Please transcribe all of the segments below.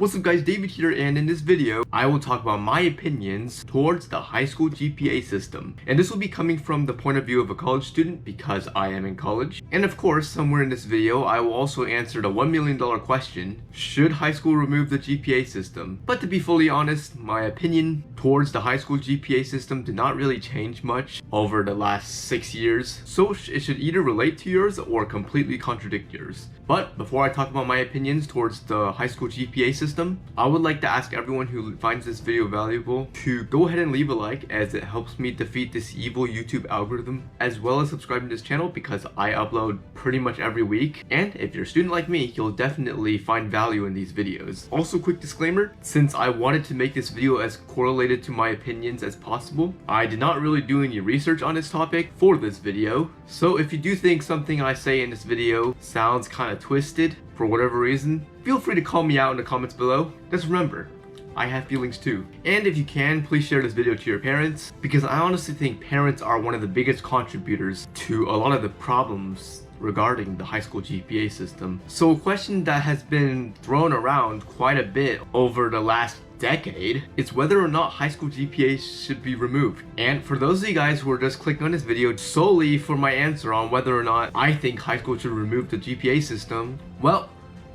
What's up guys, David here, and in this video, I will talk about my opinions towards the high school GPA system. And this will be coming from the point of view of a college student because I am in college. And of course, somewhere in this video, I will also answer the $1 million question, should high school remove the GPA system? But to be fully honest, my opinion towards the high school GPA system did not really change much over the last 6 years. So it should either relate to yours or completely contradict yours. But before I talk about my opinions towards the high school GPA system, I would like to ask everyone who finds this video valuable to go ahead and leave a like, as it helps me defeat this evil YouTube algorithm, as well as subscribing to this channel because I upload pretty much every week. And if you're a student like me, you'll definitely find value in these videos. Also, quick disclaimer, since I wanted to make this video as correlated to my opinions as possible, I did not really do any research on this topic for this video. So if you do think something I say in this video sounds kind of twisted for whatever reason, feel free to call me out in the comments below. Just remember, I have feelings too. And if you can, please share this video to your parents, because I honestly think parents are one of the biggest contributors to a lot of the problems regarding the high school GPA system. So a question that has been thrown around quite a bit over the last decade is whether or not high school GPA should be removed. And for those of you guys who are just clicking on this video solely for my answer on whether or not I think high school should remove the GPA system, well,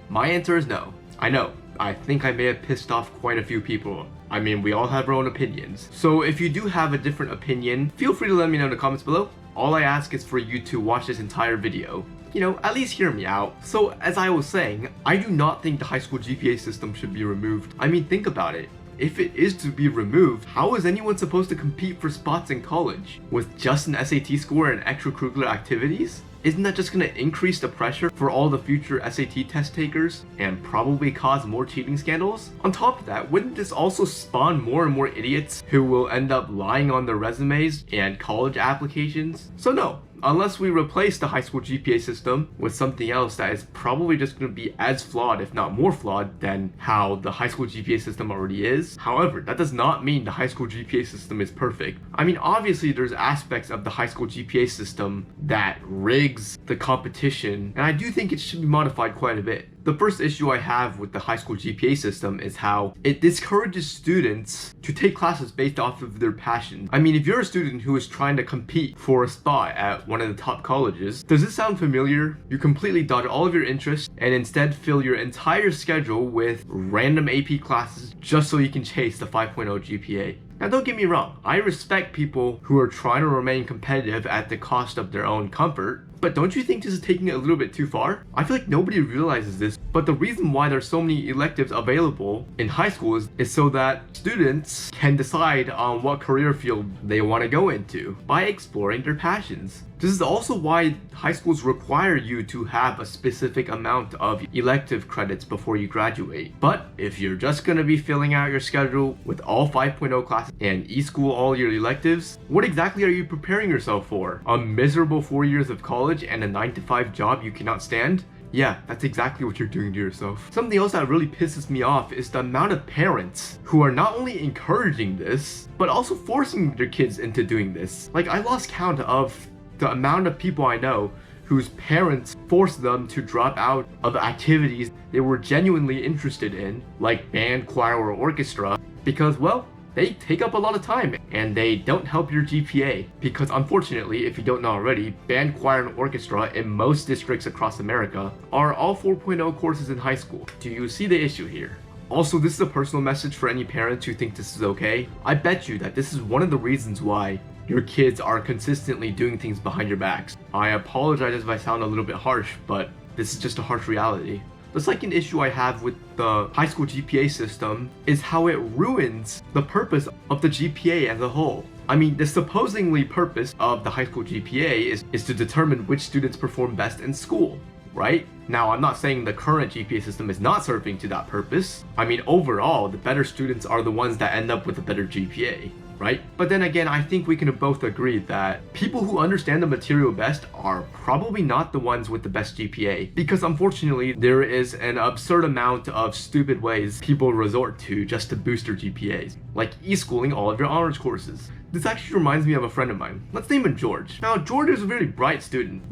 my answer is no. I know, I think I may have pissed off quite a few people. I mean, we all have our own opinions. So if you do have a different opinion, feel free to let me know in the comments below. All I ask is for you to watch this entire video. You know, at least hear me out. So as I was saying, I do not think the high school GPA system should be removed. I mean, think about it. If it is to be removed, how is anyone supposed to compete for spots in college? With just an SAT score and extracurricular activities? Isn't that just going to increase the pressure for all the future SAT test takers and probably cause more cheating scandals? On top of that, wouldn't this also spawn more and more idiots who will end up lying on their resumes and college applications? So no, unless we replace the high school GPA system with something else that is probably just going to be as flawed, if not more flawed, than how the high school GPA system already is. However, that does not mean the high school GPA system is perfect. I mean, obviously there's aspects of the high school GPA system that rigs the competition, and I do think it should be modified quite a bit. The first issue I have with the high school GPA system is how it discourages students to take classes based off of their passion. I mean, if you're a student who is trying to compete for a spot at one of the top colleges, does this sound familiar? You completely dodge all of your interests and instead fill your entire schedule with random AP classes just so you can chase the 5.0 GPA. Now don't get me wrong, I respect people who are trying to remain competitive at the cost of their own comfort, but don't you think this is taking it a little bit too far? I feel like nobody realizes this, but the reason why there's so many electives available in high school is so that students can decide on what career field they want to go into by exploring their passions. This is also why high schools require you to have a specific amount of elective credits before you graduate. But if you're just going to be filling out your schedule with all 5.0 classes and e-school all your electives, what exactly are you preparing yourself for? A miserable 4 years of college and a 9-to-5 job you cannot stand? Yeah, that's exactly what you're doing to yourself. Something else that really pisses me off is the amount of parents who are not only encouraging this, but also forcing their kids into doing this. Like, I lost count of the amount of people I know whose parents forced them to drop out of activities they were genuinely interested in, like band, choir, or orchestra, because, well, they take up a lot of time and they don't help your GPA. Because unfortunately, if you don't know already, band, choir, and orchestra in most districts across America are all 4.0 courses in high school. Do you see the issue here? Also, this is a personal message for any parents who think this is okay. I bet you that this is one of the reasons why your kids are consistently doing things behind your backs. I apologize if I sound a little bit harsh, but this is just a harsh reality. The second issue I have with the high school GPA system is how it ruins the purpose of the GPA as a whole. I mean, the supposedly purpose of the high school GPA is to determine which students perform best in school, right? Now, I'm not saying the current GPA system is not serving to that purpose. I mean, overall, the better students are the ones that end up with a better GPA, right? But then again, I think we can both agree that people who understand the material best are probably not the ones with the best GPA, because unfortunately, there is an absurd amount of stupid ways people resort to just to boost their GPAs, like e-schooling all of your honors courses. This actually reminds me of a friend of mine. Let's name him George. Now, George is a really bright student.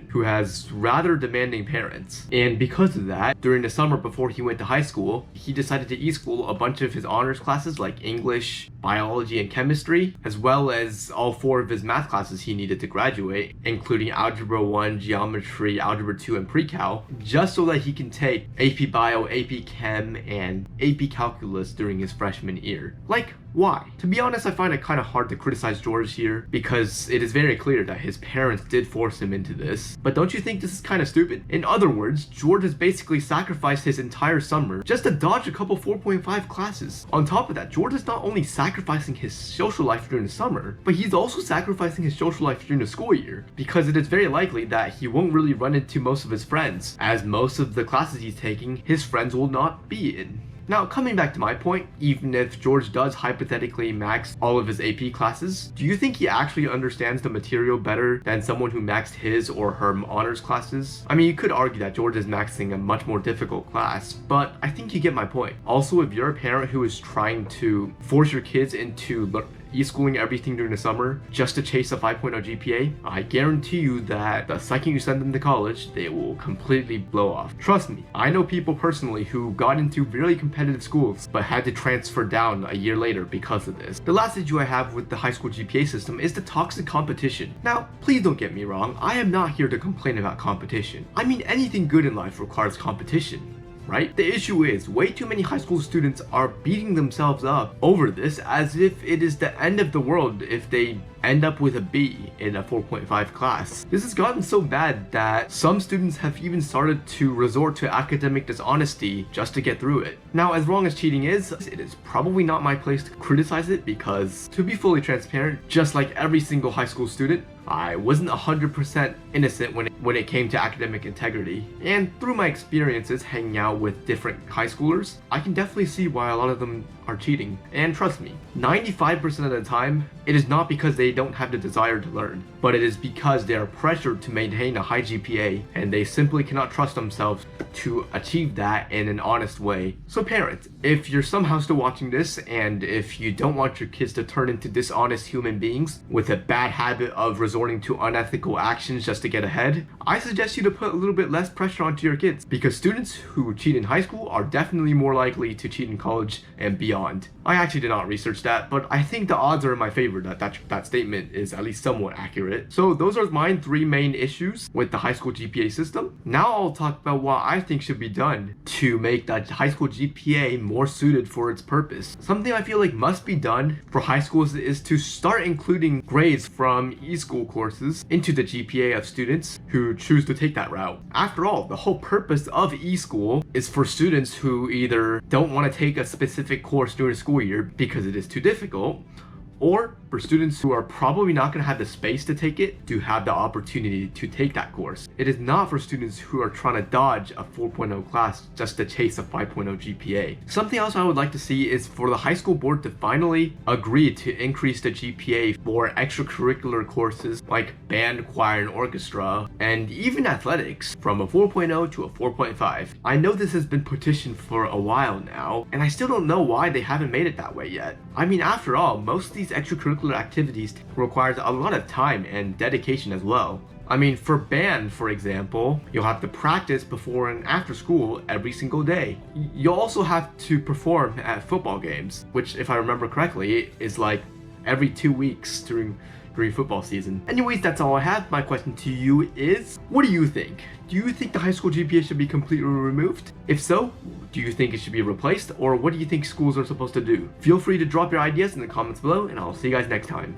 Who has rather demanding parents. And because of that, during the summer before he went to high school, he decided to e-school a bunch of his honors classes like English, biology, and chemistry, as well as all 4 of his math classes he needed to graduate, including Algebra 1, Geometry, Algebra 2, and Pre-Cal, just so that he can take AP Bio, AP Chem, and AP Calculus during his freshman year. Like, why? To be honest, I find it kind of hard to criticize George here, because it is very clear that his parents did force him into this. But don't you think this is kind of stupid? In other words, George has basically sacrificed his entire summer just to dodge a couple 4.5 classes. On top of that, George is not only sacrificing his social life during the summer, but he's also sacrificing his social life during the school year, because it is very likely that he won't really run into most of his friends, as most of the classes he's taking, his friends will not be in. Now, coming back to my point, even if George does hypothetically max all of his AP classes, do you think he actually understands the material better than someone who maxed his or her honors classes? I mean, you could argue that George is maxing a much more difficult class, but I think you get my point. Also, if you're a parent who is trying to force your kids into e-schooling everything during the summer just to chase a 5.0 GPA, I guarantee you that the second you send them to college, they will completely blow off. Trust me, I know people personally who got into really competitive schools but had to transfer down a year later because of this. The last issue I have with the high school GPA system is the toxic competition. Now, please don't get me wrong, I am not here to complain about competition. I mean, anything good in life requires competition, right? The issue is, way too many high school students are beating themselves up over this as if it is the end of the world if they end up with a B in a 4.5 class. This has gotten so bad that some students have even started to resort to academic dishonesty just to get through it. Now, as wrong as cheating is, it is probably not my place to criticize it because, to be fully transparent, just like every single high school student, I wasn't 100% innocent when it came to academic integrity. And through my experiences hanging out with different high schoolers, I can definitely see why a lot of them are cheating. And trust me, 95% of the time, it is not because they don't have the desire to learn, but it is because they are pressured to maintain a high GPA and they simply cannot trust themselves to achieve that in an honest way. So parents, if you're somehow still watching this and if you don't want your kids to turn into dishonest human beings with a bad habit of resorting to unethical actions just to get ahead, I suggest you to put a little bit less pressure onto your kids, because students who cheat in high school are definitely more likely to cheat in college and beyond. I actually did not research that, but I think the odds are in my favor that statement is at least somewhat accurate. So those are my 3 main issues with the high school GPA system. Now I'll talk about what I think should be done to make that high school GPA more suited for its purpose. Something I feel like must be done for high schools is to start including grades from e-school courses into the GPA of students who choose to take that route. After all, the whole purpose of e-school is for students who either don't want to take a specific course during the school year because it is too difficult, or for students who are probably not going to have the space to take it to have the opportunity to take that course. It is not for students who are trying to dodge a 4.0 class just to chase a 5.0 GPA. Something else I would like to see is for the high school board to finally agree to increase the GPA for extracurricular courses like band, choir, and orchestra, and even athletics from a 4.0 to a 4.5. I know this has been petitioned for a while now, and I still don't know why they haven't made it that way yet. I mean, after all, most of these extracurricular activities requires a lot of time and dedication as well. I mean, for band, for example, you'll have to practice before and after school every single day. You'll also have to perform at football games, which, if I remember correctly, is like every 2 weeks during football season. Anyways, that's all I have. My question to you is, what do you think? Do you think the high school GPA should be completely removed? If so, do you think it should be replaced, or what do you think schools are supposed to do? Feel free to drop your ideas in the comments below, and I'll see you guys next time.